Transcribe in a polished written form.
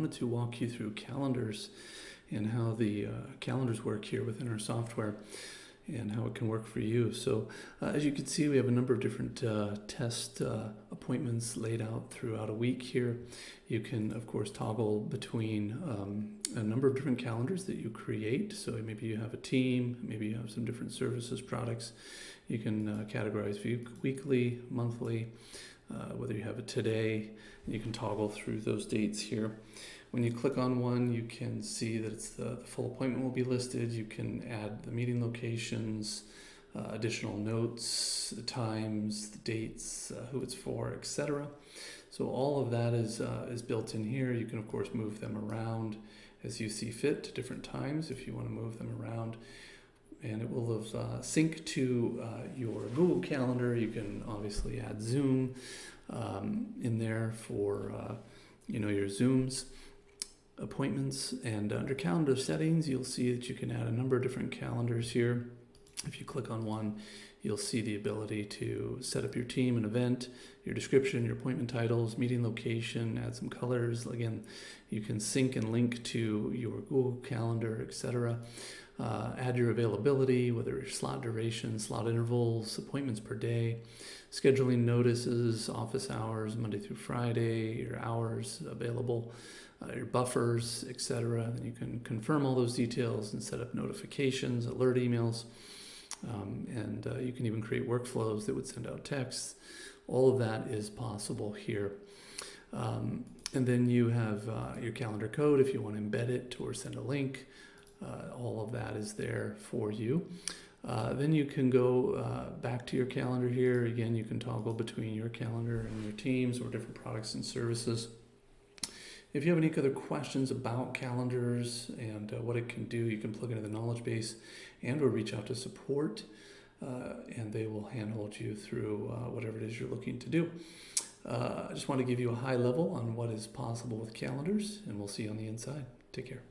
wanted to walk you through calendars and how the calendars work here within our software and how it can work for you. So as you can see, we have a number of different test appointments laid out throughout a week here. You can, of course, toggle between a number of different calendars that you create. So maybe you have a team, maybe you have some different services, products. You can categorize weekly, monthly, whether you have a today, and you can toggle through those dates here. When you click on one, you can see that it's the full appointment will be listed. You can add the meeting locations, additional notes, the times, the dates, who it's for, etc. So all of that is built in here. You can, of course, move them around as you see fit to different times if you want to move them around. And it will have synced to your Google Calendar. You can obviously add Zoom in there for your Zooms appointments. And under calendar settings, you'll see that you can add a number of different calendars here. If you click on one, you'll see the ability to set up your team and event, your description, your appointment titles, meeting location, add some colors. Again, you can sync and link to your Google Calendar, etc. Add your availability, whether it's slot duration, slot intervals, appointments per day, scheduling notices, office hours, Monday through Friday, your hours available, your buffers, etc. Then you can confirm all those details and set up notifications, alert emails, and you can even create workflows that would send out texts. All of that is possible here. And then you have your calendar code if you want to embed it or send a link. All of that is there for you. Then you can go back to your calendar here. Again, you can toggle between your calendar and your teams or different products and services. If you have any other questions about calendars and what it can do, you can plug into the knowledge base and or reach out to support, and they will handhold you through whatever it is you're looking to do. I just want to give you a high level on what is possible with calendars, and we'll see you on the inside. Take care.